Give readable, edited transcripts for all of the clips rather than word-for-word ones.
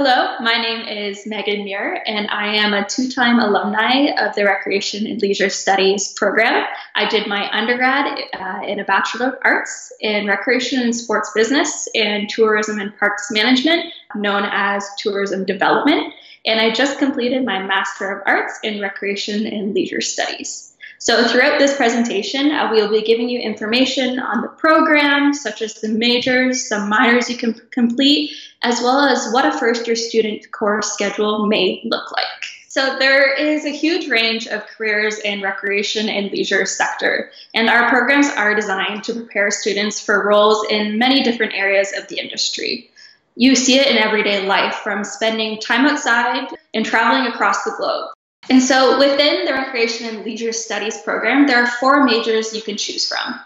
Hello, my name is Megan Muir, and I am a two-time alumni of the Recreation and Leisure Studies program. I did my undergrad in a Bachelor of Arts in Recreation and Sports Business and Tourism and Parks Management, known as Tourism Development, and I just completed my Master of Arts in Recreation and Leisure Studies. So throughout this presentation, we will be giving you information on the program, such as the majors, some minors you can complete, as well as what a first-year student course schedule may look like. So there is a huge range of careers in recreation and leisure sector, and our programs are designed to prepare students for roles in many different areas of the industry. You see it in everyday life, from spending time outside and traveling across the globe. And so within the Recreation and Leisure Studies program, there are four majors you can choose from.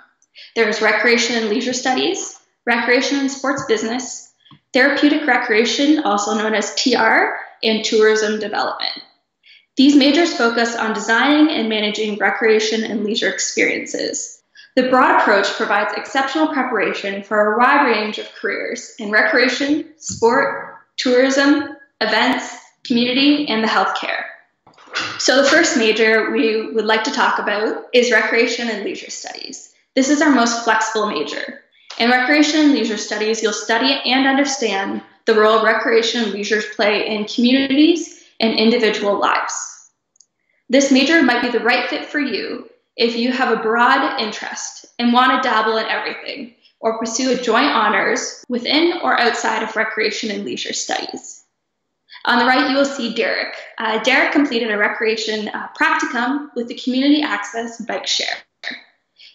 There's Recreation and Leisure Studies, Recreation and Sports Business, Therapeutic Recreation, also known as TR, and Tourism Development. These majors focus on designing and managing recreation and leisure experiences. The broad approach provides exceptional preparation for a wide range of careers in recreation, sport, tourism, events, community, and the healthcare. So the first major we would like to talk about is Recreation and Leisure Studies. This is our most flexible major. In Recreation and Leisure Studies, you'll study and understand the role recreation and leisure play in communities and individual lives. This major might be the right fit for you if you have a broad interest and want to dabble in everything, or pursue a joint honors within or outside of Recreation and Leisure Studies. On the right, you will see Derek. Derek completed a recreation practicum with the Community Access Bike Share.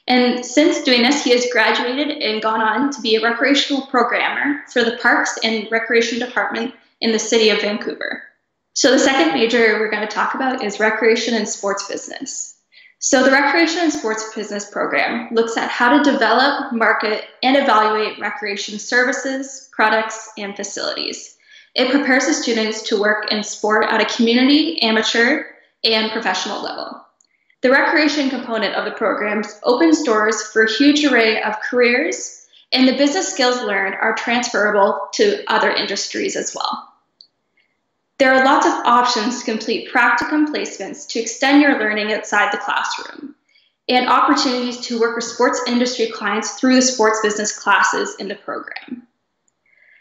And since doing this, he has graduated and gone on to be a recreational programmer for the Parks and Recreation Department in the city of Vancouver. So the second major we're going to talk about is Recreation and Sports Business. So the Recreation and Sports Business program looks at how to develop, market, and evaluate recreation services, products, and facilities. It prepares the students to work in sport at a community, amateur, and professional level. The recreation component of the program opens doors for a huge array of careers, and the business skills learned are transferable to other industries as well. There are lots of options to complete practicum placements to extend your learning outside the classroom, and opportunities to work with sports industry clients through the sports business classes in the program.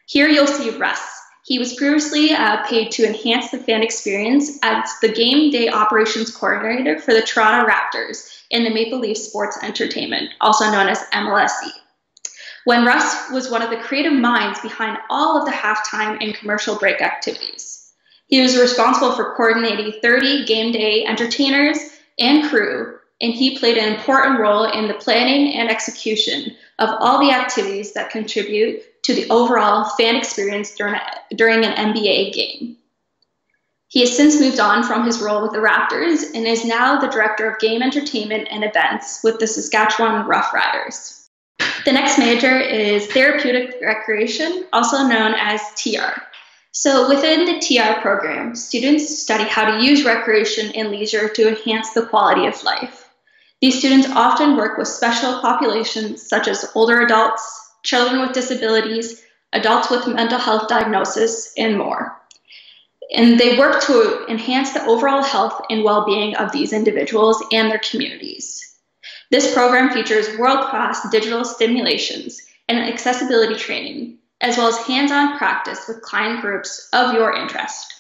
Here you'll see Russ. He was previously paid to enhance the fan experience as the game day operations coordinator for the Toronto Raptors in the Maple Leaf Sports Entertainment, also known as MLSE. When Russ was one of the creative minds behind all of the halftime and commercial break activities. He was responsible for coordinating 30 game day entertainers and crew, and he played an important role in the planning and execution of all the activities that contribute to the overall fan experience during an NBA game. He has since moved on from his role with the Raptors and is now the Director of Game Entertainment and Events with the Saskatchewan Roughriders. The next major is Therapeutic Recreation, also known as TR. So within the TR program, students study how to use recreation and leisure to enhance the quality of life. These students often work with special populations such as older adults, children with disabilities, adults with mental health diagnosis, and more. And they work to enhance the overall health and well-being of these individuals and their communities. This program features world-class digital stimulations and accessibility training, as well as hands-on practice with client groups of your interest.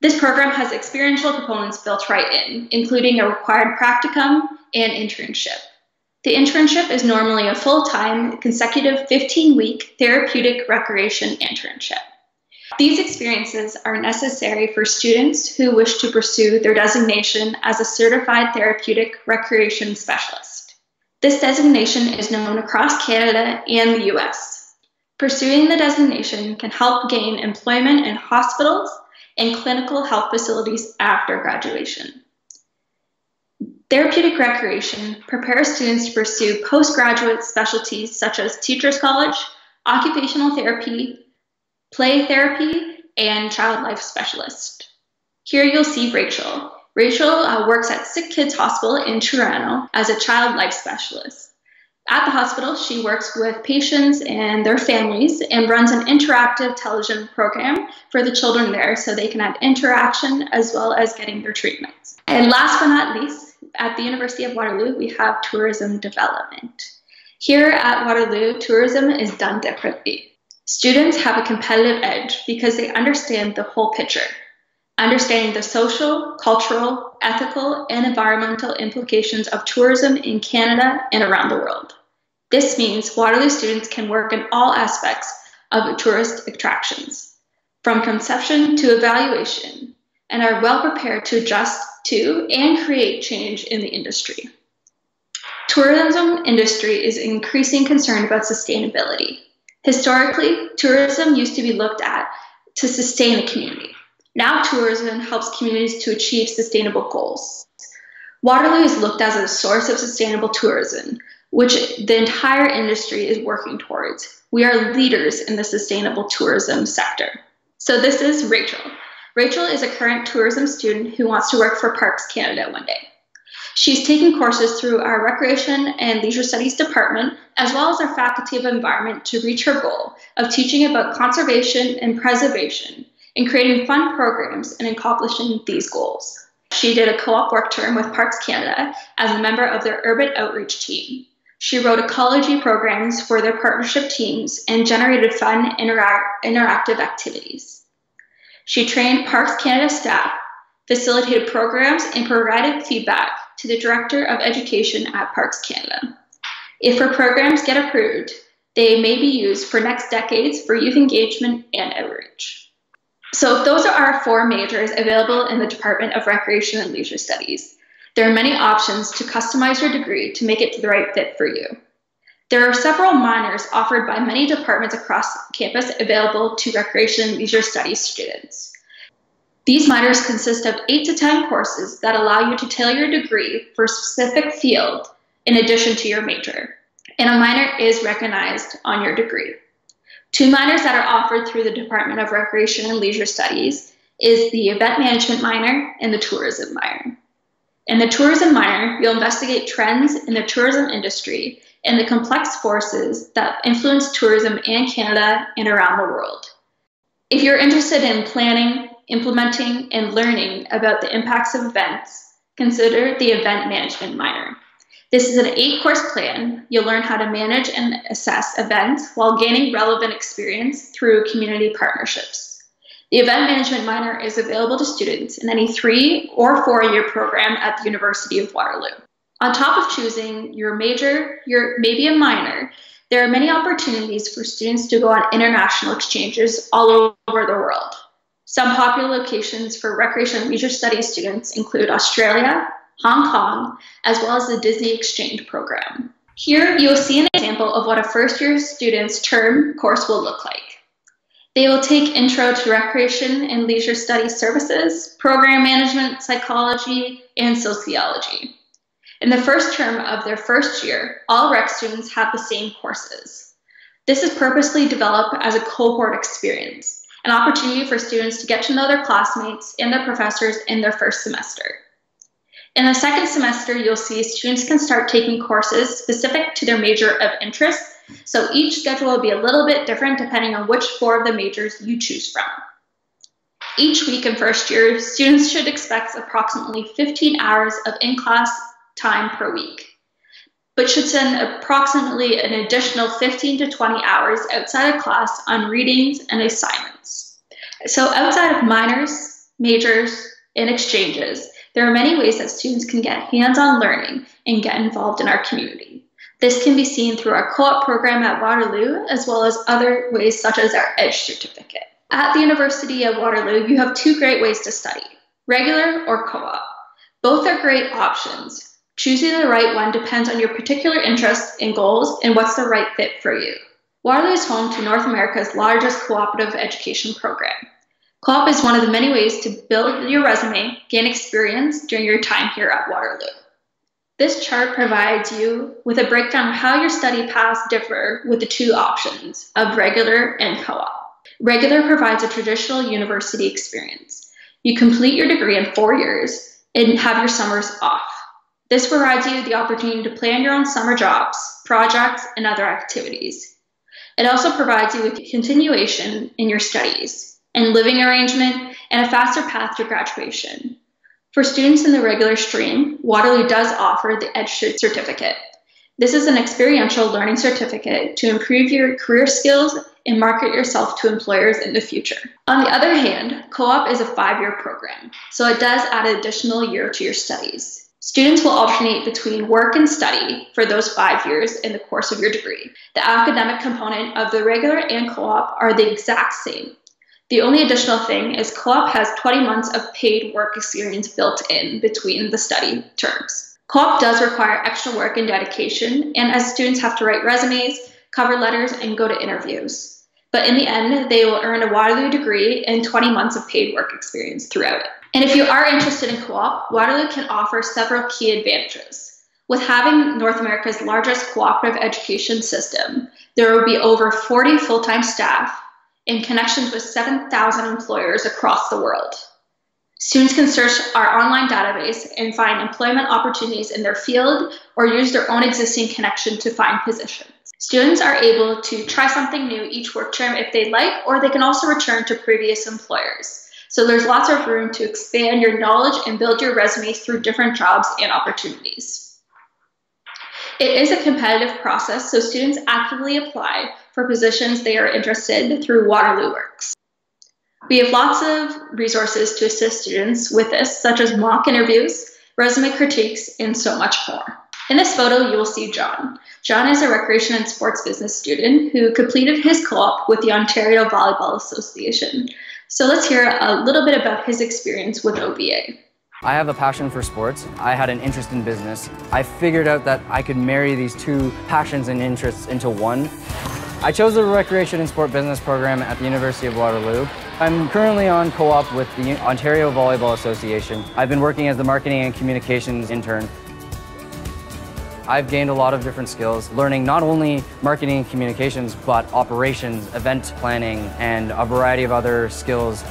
This program has experiential components built right in, including a required practicum and internship. The internship is normally a full-time, consecutive 15-week therapeutic recreation internship. These experiences are necessary for students who wish to pursue their designation as a certified therapeutic recreation specialist. This designation is known across Canada and the US. Pursuing the designation can help gain employment in hospitals and clinical health facilities after graduation. Therapeutic recreation prepares students to pursue postgraduate specialties such as Teachers College, occupational therapy, play therapy, and child life specialist. Here you'll see Rachel. Rachel works at Sick Kids Hospital in Toronto as a child life specialist. At the hospital, she works with patients and their families and runs an interactive television program for the children there so they can have interaction as well as getting their treatments. And last but not least, at the University of Waterloo, we have tourism development. Here at Waterloo, tourism is done differently. Students have a competitive edge because they understand the whole picture, understanding the social, cultural, ethical, and environmental implications of tourism in Canada and around the world. This means Waterloo students can work in all aspects of tourist attractions, from conception to evaluation, and are well prepared to adjust to and create change in the industry. Tourism industry is increasingly concerned about sustainability. Historically, tourism used to be looked at to sustain a community. Now tourism helps communities to achieve sustainable goals. Waterloo is looked as a source of sustainable tourism, which the entire industry is working towards. We are leaders in the sustainable tourism sector. So this is Rachel. Rachel is a current tourism student who wants to work for Parks Canada one day. She's taking courses through our Recreation and Leisure Studies department, as well as our Faculty of Environment, to reach her goal of teaching about conservation and preservation and creating fun programs and accomplishing these goals. She did a co-op work term with Parks Canada as a member of their urban outreach team. She wrote ecology programs for their partnership teams and generated fun, interactive activities. She trained Parks Canada staff, facilitated programs, and provided feedback to the Director of Education at Parks Canada. If her programs get approved, they may be used for next decades for youth engagement and outreach. So those are our 4 majors available in the Department of Recreation and Leisure Studies. There are many options to customize your degree to make it the right fit for you. There are several minors offered by many departments across campus available to Recreation and Leisure Studies students. These minors consist of 8 to 10 courses that allow you to tailor your degree for a specific field in addition to your major, and a minor is recognized on your degree. 2 minors that are offered through the Department of Recreation and Leisure Studies is the Event Management minor and the Tourism minor. In the Tourism minor, you'll investigate trends in the tourism industry and the complex forces that influence tourism in Canada and around the world. If you're interested in planning, implementing, and learning about the impacts of events, consider the Event Management minor. This is an 8-course plan. You'll learn how to manage and assess events while gaining relevant experience through community partnerships. The Event Management minor is available to students in any 3- or 4-year program at the University of Waterloo. On top of choosing your major, maybe a minor, there are many opportunities for students to go on international exchanges all over the world. Some popular locations for Recreation and Leisure Studies students include Australia, Hong Kong, as well as the Disney Exchange program. Here you'll see an example of what a first-year student's term course will look like. They will take Intro to Recreation and Leisure Studies services, program management, psychology, and sociology. In the first term of their first year, all rec students have the same courses. This is purposely developed as a cohort experience, an opportunity for students to get to know their classmates and their professors in their first semester. In the second semester, you'll see students can start taking courses specific to their major of interest, so each schedule will be a little bit different depending on which 4 of the majors you choose from. Each week in first year, students should expect approximately 15 hours of in-class time per week, but should spend approximately an additional 15 to 20 hours outside of class on readings and assignments. So outside of minors, majors, and exchanges, there are many ways that students can get hands-on learning and get involved in our community. This can be seen through our co-op program at Waterloo, as well as other ways such as our EDGE certificate. At the University of Waterloo, you have 2 great ways to study, regular or co-op. Both are great options. Choosing the right one depends on your particular interests and goals and what's the right fit for you. Waterloo is home to North America's largest cooperative education program. Co-op is one of the many ways to build your resume, gain experience during your time here at Waterloo. This chart provides you with a breakdown of how your study paths differ with the 2 options of regular and co-op. Regular provides a traditional university experience. You complete your degree in 4 years and have your summers off. This provides you the opportunity to plan your own summer jobs, projects, and other activities. It also provides you with continuation in your studies and living arrangement and a faster path to graduation. For students in the regular stream, Waterloo does offer the EdShould certificate. This is an experiential learning certificate to improve your career skills and market yourself to employers in the future. On the other hand, co-op is a 5-year program, so it does add an additional year to your studies. Students will alternate between work and study for those 5 years in the course of your degree. The academic component of the regular and co-op are the exact same. The only additional thing is co-op has 20 months of paid work experience built in between the study terms. Co-op does require extra work and dedication, and as students have to write resumes, cover letters, and go to interviews. But in the end, they will earn a Waterloo degree and 20 months of paid work experience throughout it. And if you are interested in co-op, Waterloo can offer several key advantages. With having North America's largest cooperative education system, there will be over 40 full-time staff and connections with 7,000 employers across the world. Students can search our online database and find employment opportunities in their field or use their own existing connection to find positions. Students are able to try something new each work term if they'd like, or they can also return to previous employers. So there's lots of room to expand your knowledge and build your resume through different jobs and opportunities. It is a competitive process, so students actively apply for positions they are interested in through Waterloo Works. We have lots of resources to assist students with this, such as mock interviews, resume critiques, and so much more. In this photo, you will see John. John is a recreation and sports business student who completed his co-op with the Ontario Volleyball Association. So let's hear a little bit about his experience with OVA. I have a passion for sports. I had an interest in business. I figured out that I could marry these two passions and interests into one. I chose the Recreation and Sport Business program at the University of Waterloo. I'm currently on co-op with the Ontario Volleyball Association. I've been working as the marketing and communications intern. I've gained a lot of different skills, learning not only marketing and communications, but operations, event planning, and a variety of other skills.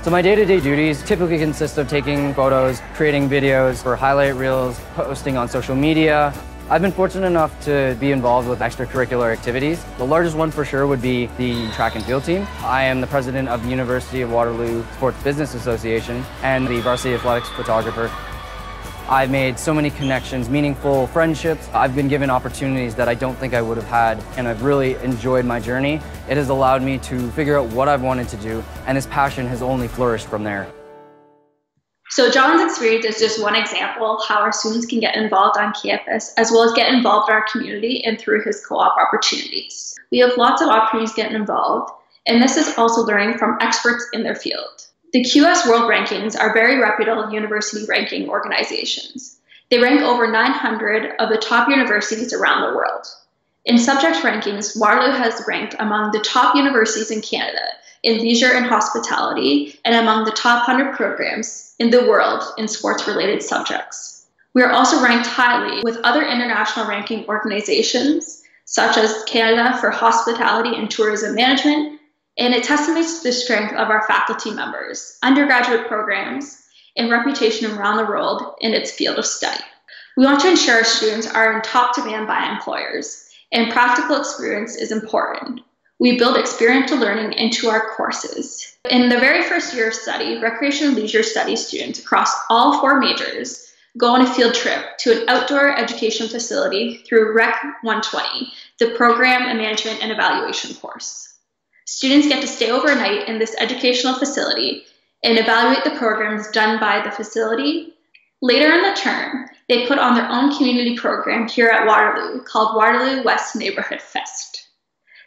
So my day-to-day duties typically consist of taking photos, creating videos for highlight reels, posting on social media. I've been fortunate enough to be involved with extracurricular activities. The largest one for sure would be the track and field team. I am the president of the University of Waterloo Sports Business Association and the varsity athletics photographer. I've made so many connections, meaningful friendships. I've been given opportunities that I don't think I would have had, and I've really enjoyed my journey. It has allowed me to figure out what I've wanted to do, and this passion has only flourished from there. So John's experience is just one example of how our students can get involved on campus, as well as get involved in our community and through his co-op opportunities. We have lots of opportunities getting involved, and this is also learning from experts in their field. The QS World Rankings are very reputable university ranking organizations. They rank over 900 of the top universities around the world. In subject rankings, Waterloo has ranked among the top universities in Canada in leisure and hospitality, and among the top 100 programs in the world in sports-related subjects. We are also ranked highly with other international ranking organizations, such as Canada for Hospitality and Tourism Management, and it testimates to the strength of our faculty members, undergraduate programs, and reputation around the world in its field of study. We want to ensure our students are in top demand by employers, and practical experience is important. We build experiential learning into our courses. In the very first year of study, recreation and leisure studies students across all 4 majors go on a field trip to an outdoor education facility through Rec 120, the Program and Management and Evaluation course. Students get to stay overnight in this educational facility and evaluate the programs done by the facility. Later in the term, they put on their own community program here at Waterloo called Waterloo West Neighborhood Fest.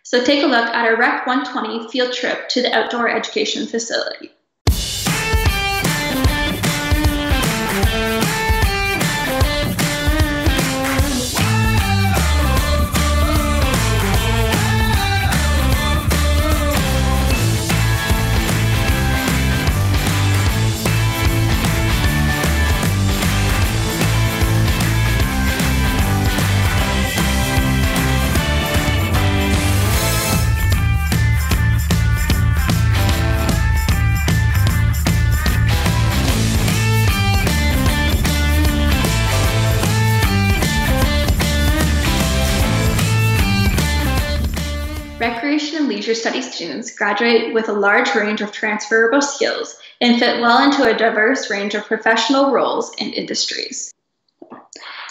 So take a look at our Rec 120 field trip to the outdoor education facility. Recreation and leisure studies students graduate with a large range of transferable skills and fit well into a diverse range of professional roles and industries.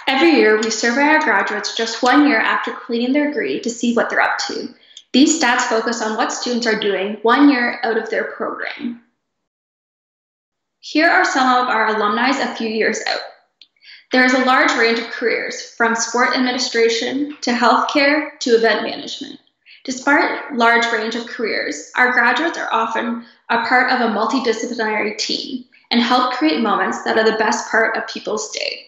Every year, we survey our graduates just 1 year after completing their degree to see what they're up to. These stats focus on what students are doing 1 year out of their program. Here are some of our alumni a few years out. There is a large range of careers, from sport administration to healthcare to event management. Despite a large range of careers, our graduates are often a part of a multidisciplinary team and help create moments that are the best part of people's day.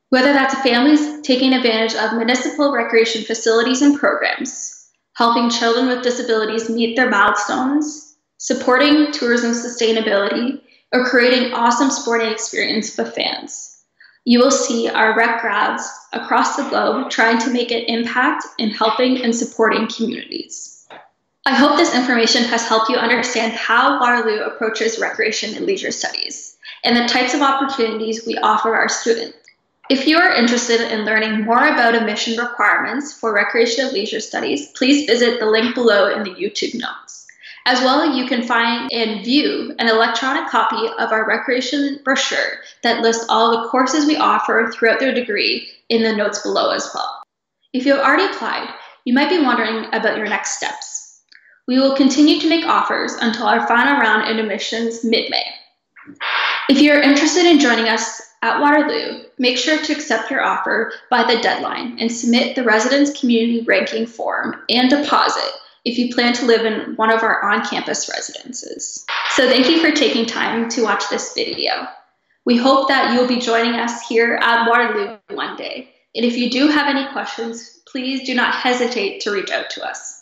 Whether that's families taking advantage of municipal recreation facilities and programs, helping children with disabilities meet their milestones, supporting tourism sustainability, or creating awesome sporting experience for fans. You will see our rec grads across the globe trying to make an impact in helping and supporting communities. I hope this information has helped you understand how Waterloo approaches recreation and leisure studies and the types of opportunities we offer our students. If you are interested in learning more about admission requirements for recreation and leisure studies, please visit the link below in the YouTube notes. As well, you can find and view an electronic copy of our recreation brochure that lists all the courses we offer throughout their degree in the notes below as well. If you have already applied, you might be wondering about your next steps. We will continue to make offers until our final round in admissions mid-May. If you're interested in joining us at Waterloo, make sure to accept your offer by the deadline and submit the Residence Community Ranking Form and deposit if you plan to live in one of our on-campus residences. So thank you for taking time to watch this video. We hope that you'll be joining us here at Waterloo one day. And if you do have any questions, please do not hesitate to reach out to us.